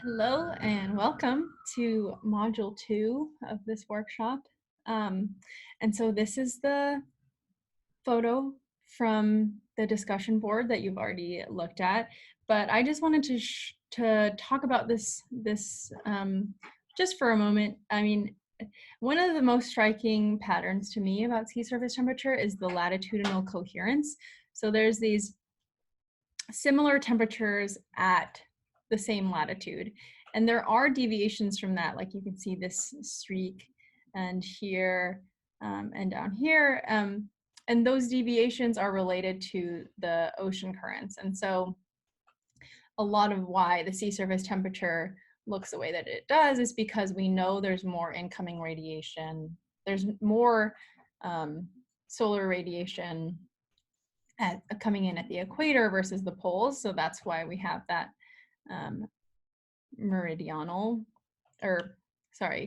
Hello and welcome to Module 2 of this workshop. And so this is the photo from the discussion board that you've already looked at, but I just wanted to talk about this just for a moment. I mean, one of the most striking patterns to me about sea surface temperature is the latitudinal coherence. So there's these similar temperatures at the same latitude. And there are deviations from that, like you can see this streak and here and down here. And those deviations are related to the ocean currents. And so a lot of why the sea surface temperature looks the way that it does is because we know there's more incoming radiation. There's more solar radiation coming in at the equator versus the poles. So that's why we have that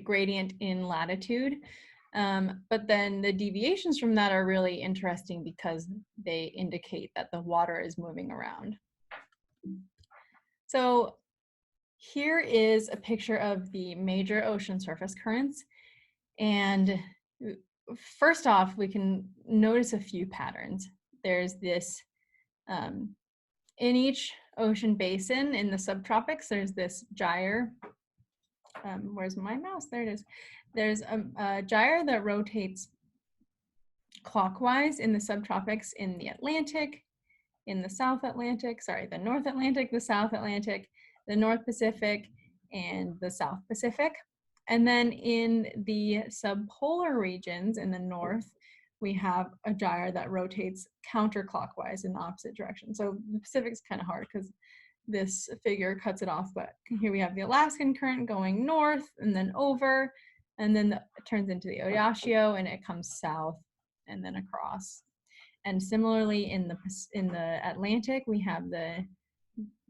gradient in latitude. But then the deviations from that are really interesting because they indicate that the water is moving around. So here is a picture of the major ocean surface currents. And first off, we can notice a few patterns. There's this, in each ocean basin in the subtropics, there's this gyre. Where's my mouse? There it is. There's a gyre that rotates clockwise in the subtropics in the Atlantic, in the South Atlantic, the North Atlantic, the South Atlantic, the North Pacific, and the South Pacific. And then in the subpolar regions in the north, we have a gyre that rotates counterclockwise in the opposite direction. So the Pacific's kind of hard because this figure cuts it off, but here we have the Alaskan current going north and then over, and then it turns into the Oyashio and it comes south and then across. And similarly in the Atlantic, we have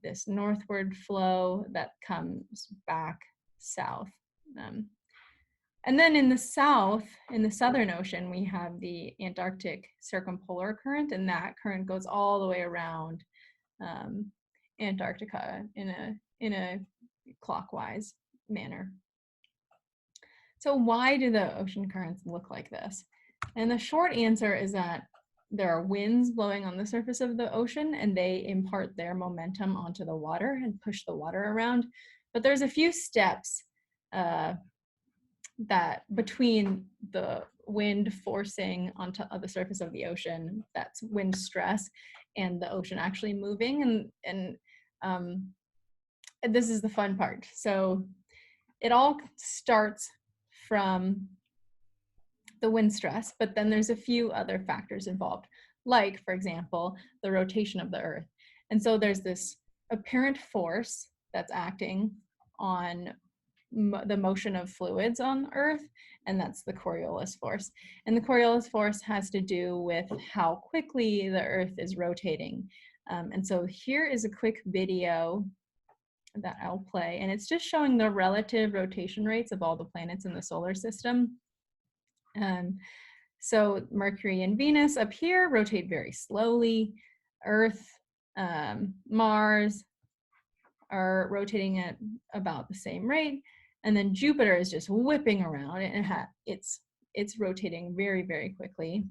this northward flow that comes back south. And then in the south, in the Southern Ocean, we have the Antarctic circumpolar current, and that current goes all the way around Antarctica in a clockwise manner. So why do the ocean currents look like this? And the short answer is that there are winds blowing on the surface of the ocean and they impart their momentum onto the water and push the water around. But there's a few steps that between the wind forcing onto the surface of the ocean, that's wind stress, and the ocean actually moving. And this is the fun part. So it all starts from the wind stress, but then there's a few other factors involved, like, for example, the rotation of the Earth. And so there's this apparent force that's acting on the motion of fluids on Earth, and that's the Coriolis force. And the Coriolis force has to do with how quickly the Earth is rotating. And so here is a quick video that I'll play, and it's just showing the relative rotation rates of all the planets in the solar system. So Mercury and Venus up here rotate very slowly. Earth, Mars are rotating at about the same rate. And then Jupiter is just whipping around and it's rotating very, very quickly.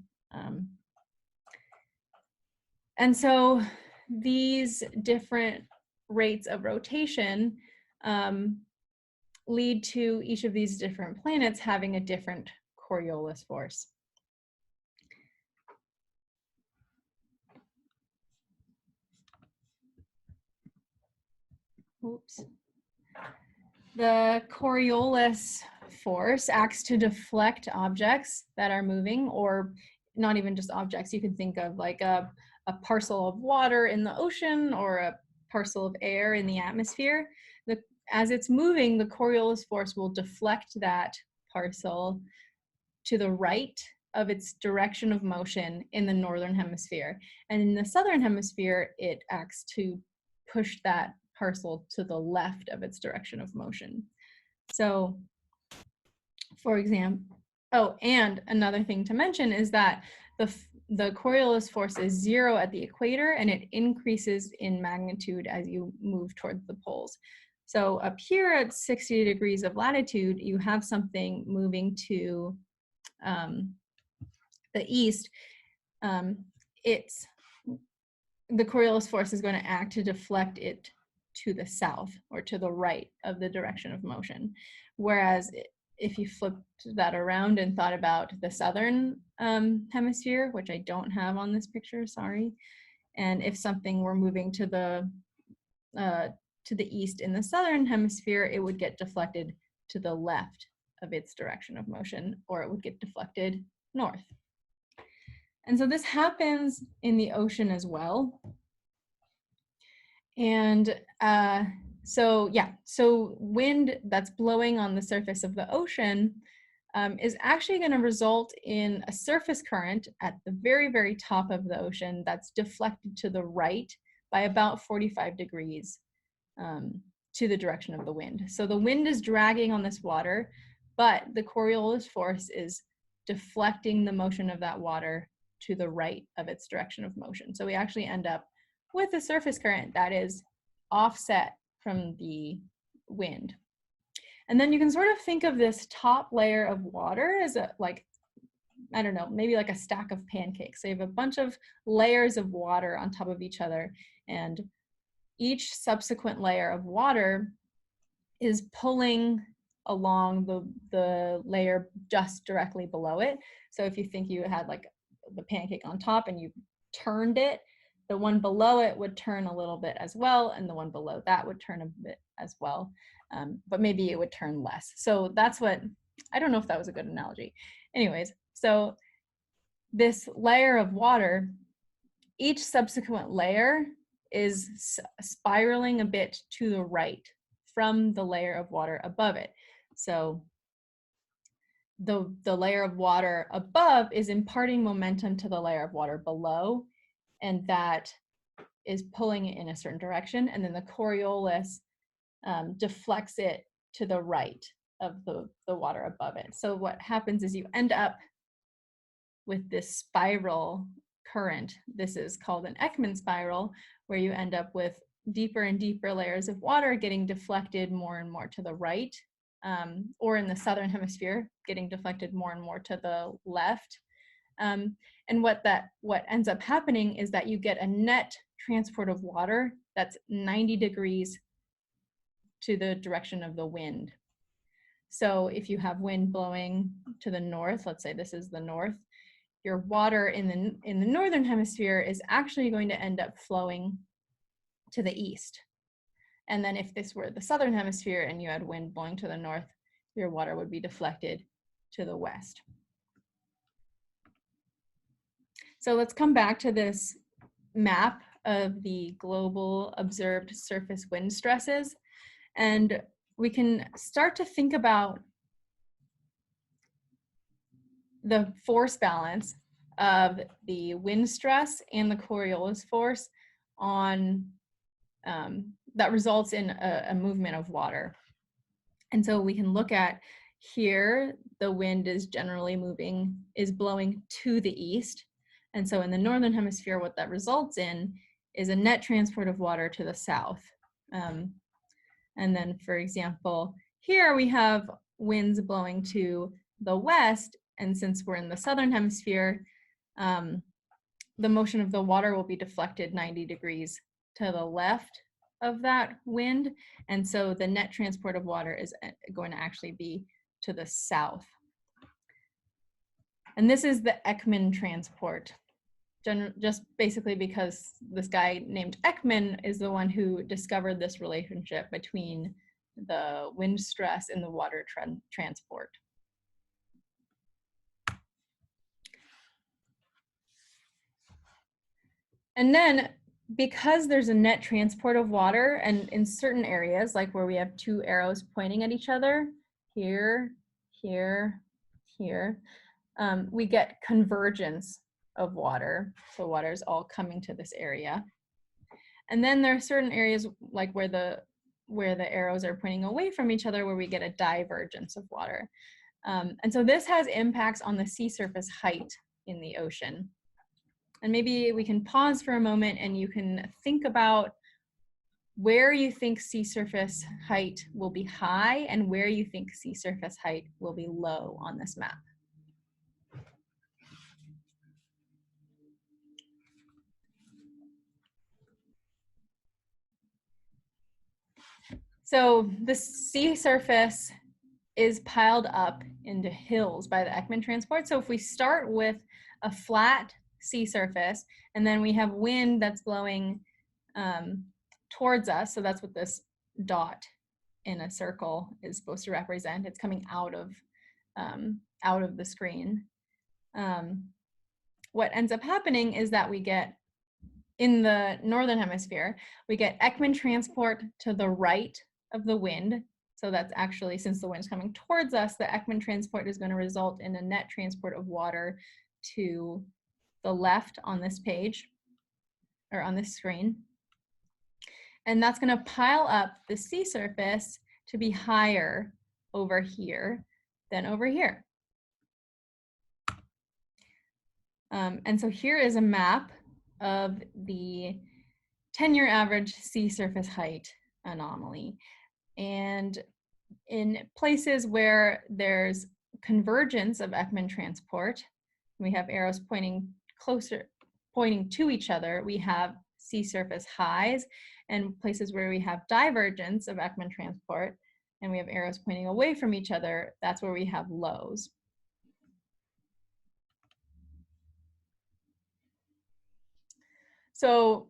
And so these different rates of rotation lead to each of these different planets having a different Coriolis force. Oops. The Coriolis force acts to deflect objects that are moving, or not even just objects. You can think of like a parcel of water in the ocean or a parcel of air in the atmosphere. As it's moving, the Coriolis force will deflect that parcel to the right of its direction of motion in the northern hemisphere. And in the southern hemisphere, it acts to push that parcel to the left of its direction of motion. So, for example, oh, and another thing to mention is that the Coriolis force is 0 at the equator and it increases in magnitude as you move towards the poles. So up here at 60 degrees of latitude, you have something moving to the east. The Coriolis force is going to act to deflect it to the south or to the right of the direction of motion. Whereas if you flipped that around and thought about the southern hemisphere, which I don't have on this picture, sorry, and if something were moving to the east in the southern hemisphere, it would get deflected to the left of its direction of motion, or it would get deflected north. And so this happens in the ocean as well. And so wind that's blowing on the surface of the ocean is actually going to result in a surface current at the very, very top of the ocean that's deflected to the right by about 45 degrees to the direction of the wind. So the wind is dragging on this water, but the Coriolis force is deflecting the motion of that water to the right of its direction of motion. So we actually end up with a surface current that is offset from the wind. And then you can sort of think of this top layer of water as a, like, I don't know, maybe like a stack of pancakes. So you have a bunch of layers of water on top of each other, and each subsequent layer of water is pulling along the layer just directly below it. So if you think you had like the pancake on top and you turned it, the one below it would turn a little bit as well, and the one below that would turn a bit as well, but maybe it would turn less. So that's what, I don't know if that was a good analogy. Anyways, so this layer of water, each subsequent layer is spiraling a bit to the right from the layer of water above it. So the layer of water above is imparting momentum to the layer of water below, and that is pulling it in a certain direction, and then the Coriolis deflects it to the right of the water above it. So what happens is you end up with this spiral current. This is called an Ekman spiral, where you end up with deeper and deeper layers of water getting deflected more and more to the right, or in the southern hemisphere, getting deflected more and more to the left. And what ends up happening is that you get a net transport of water that's 90 degrees to the direction of the wind. So if you have wind blowing to the north, let's say this is the north, your water in the northern hemisphere is actually going to end up flowing to the east. And then if this were the southern hemisphere and you had wind blowing to the north, your water would be deflected to the west. So let's come back to this map of the global observed surface wind stresses, and we can start to think about the force balance of the wind stress and the Coriolis force on that results in a movement of water. And so we can look at here, the wind is generally blowing to the east. And so in the northern hemisphere, what that results in is a net transport of water to the south. And then, for example, here we have winds blowing to the west, and since we're in the southern hemisphere, the motion of the water will be deflected 90 degrees to the left of that wind, and so the net transport of water is going to actually be to the south. And this is the Ekman transport, just basically because this guy named Ekman is the one who discovered this relationship between the wind stress and the water transport. And then, because there's a net transport of water, and in certain areas, like where we have two arrows pointing at each other, here, here, here, we get convergence of water. So water is all coming to this area. And then there are certain areas like where the arrows are pointing away from each other, where we get a divergence of water. And so this has impacts on the sea surface height in the ocean. And maybe we can pause for a moment and you can think about where you think sea surface height will be high and where you think sea surface height will be low on this map. So the sea surface is piled up into hills by the Ekman transport. So if we start with a flat sea surface and then we have wind that's blowing towards us, so that's what this dot in a circle is supposed to represent. It's coming out of the screen. What ends up happening is that we get, in the northern hemisphere, we get Ekman transport to the right of the wind. So that's actually, since the wind's coming towards us, the Ekman transport is going to result in a net transport of water to the left on this page, or on this screen. And that's going to pile up the sea surface to be higher over here than over here. And so here is a map of the 10-year average sea surface height anomaly. And in places where there's convergence of Ekman transport, we have arrows pointing to each other, we have sea surface highs, and places where we have divergence of Ekman transport, and we have arrows pointing away from each other, that's where we have lows. So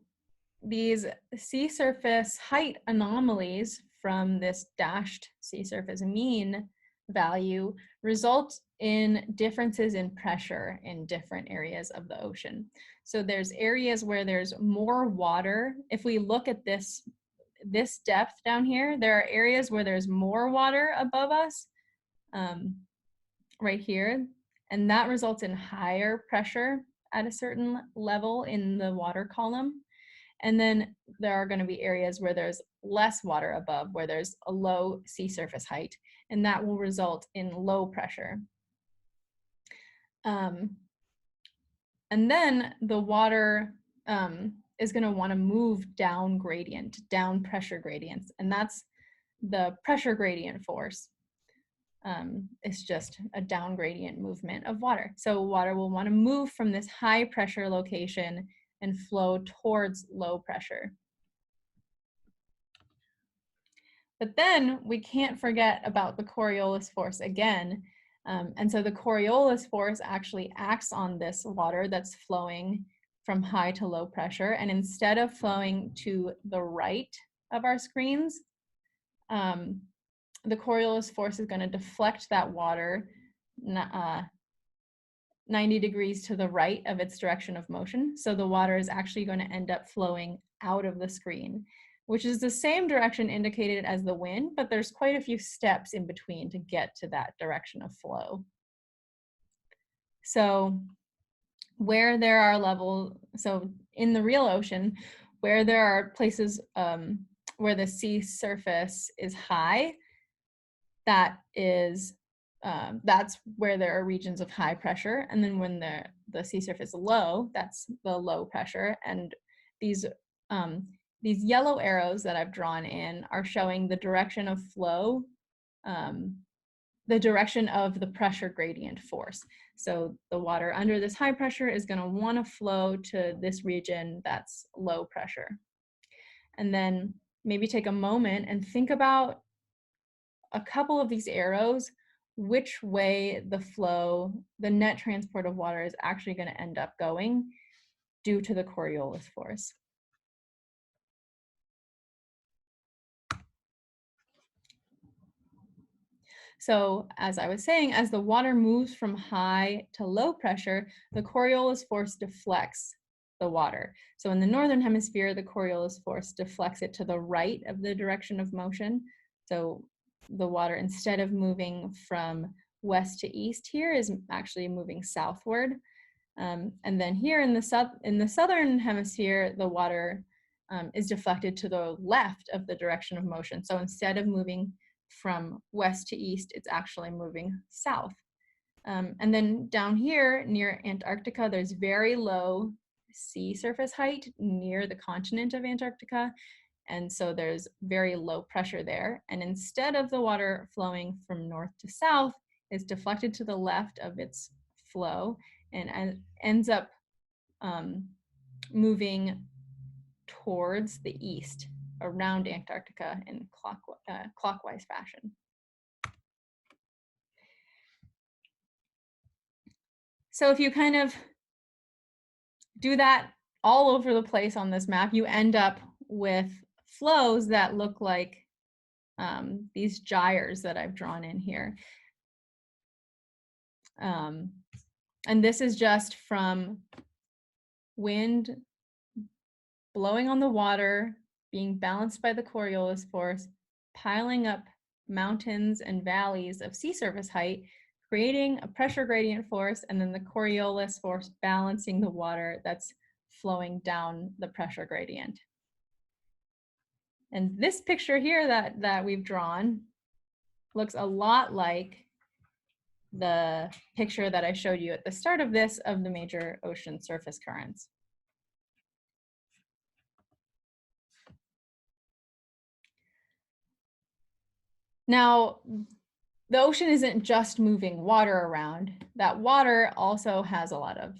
these sea surface height anomalies from this dashed sea surface mean value result in differences in pressure in different areas of the ocean. So there's areas where there's more water. If we look at this depth down here, there are areas where there's more water above us, right here, and that results in higher pressure at a certain level in the water column. And then there are going to be areas where there's less water above, where there's a low sea surface height, and that will result in low pressure. And then the water is going to want to move down gradient, down pressure gradients, and that's the pressure gradient force. It's just a down gradient movement of water. So water will want to move from this high pressure location and flow towards low pressure. But then we can't forget about the Coriolis force again. And so the Coriolis force actually acts on this water that's flowing from high to low pressure. And instead of flowing to the right of our screens, the Coriolis force is going to deflect that water 90 degrees to the right of its direction of motion. So the water is actually going to end up flowing out of the screen, which is the same direction indicated as the wind, but there's quite a few steps in between to get to that direction of flow. So where there are levels, so in the real ocean, where there are places where the sea surface is high, that's where there are regions of high pressure. And then when the sea surface is low, that's the low pressure. And these yellow arrows that I've drawn in are showing the direction of flow, the direction of the pressure gradient force. So the water under this high pressure is going to want to flow to this region that's low pressure. And then maybe take a moment and think about a couple of these arrows, which way the flow, the net transport of water is actually going to end up going due to the Coriolis force. So as I was saying, as the water moves from high to low pressure, the Coriolis force deflects the water. So in the northern hemisphere, the Coriolis force deflects it to the right of the direction of motion. So the water, instead of moving from west to east here, is actually moving southward. And then here in the southern hemisphere, the water is deflected to the left of the direction of motion. So instead of moving from west to east, it's actually moving south. And then down here near Antarctica, there's very low sea surface height near the continent of Antarctica. And so there's very low pressure there. And instead of the water flowing from north to south, it's deflected to the left of its flow and ends up moving towards the east around Antarctica in clockwise fashion. So if you kind of do that all over the place on this map, you end up with flows that look like these gyres that I've drawn in here. And this is just from wind blowing on the water, being balanced by the Coriolis force, piling up mountains and valleys of sea surface height, creating a pressure gradient force, and then the Coriolis force balancing the water that's flowing down the pressure gradient. And this picture here that we've drawn looks a lot like the picture that I showed you at the start of this of the major ocean surface currents. Now, the ocean isn't just moving water around. That water also has a lot of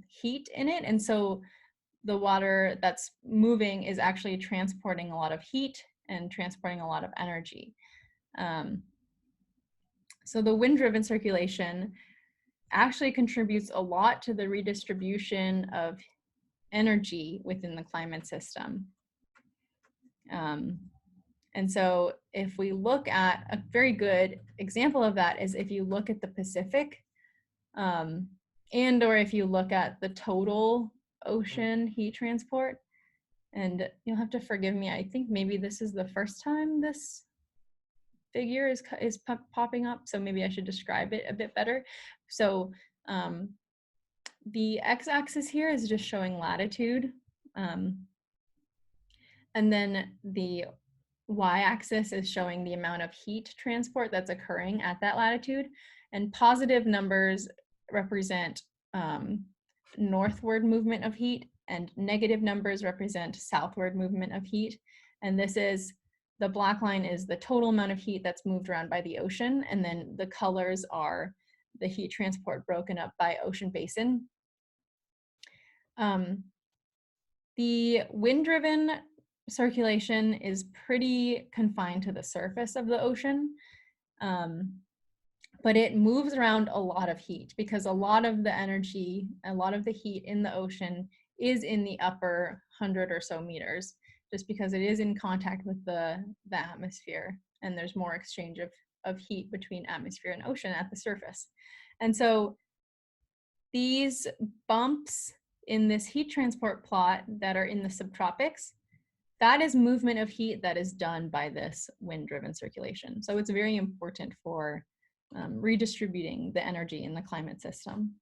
heat in it. And so the water that's moving is actually transporting a lot of heat and transporting a lot of energy. So the wind-driven circulation actually contributes a lot to the redistribution of energy within the climate system. And so if we look at a very good example of that is if you look at the Pacific, and or if you look at the total ocean heat transport, and you'll have to forgive me, I think maybe this is the first time this figure is popping up, so maybe I should describe it a bit better. So the x-axis here is just showing latitude, and then the y-axis is showing the amount of heat transport that's occurring at that latitude, and positive numbers represent northward movement of heat, and negative numbers represent southward movement of heat. And this is, the black line is the total amount of heat that's moved around by the ocean, and then the colors are the heat transport broken up by ocean basin. The wind-driven circulation is pretty confined to the surface of the ocean, but it moves around a lot of heat because a lot of the energy, a lot of the heat in the ocean is in the upper 100 or so meters, just because it is in contact with the atmosphere, and there's more exchange of heat between atmosphere and ocean at the surface. And so these bumps in this heat transport plot that are in the subtropics, that is movement of heat that is done by this wind-driven circulation. So it's very important for redistributing the energy in the climate system.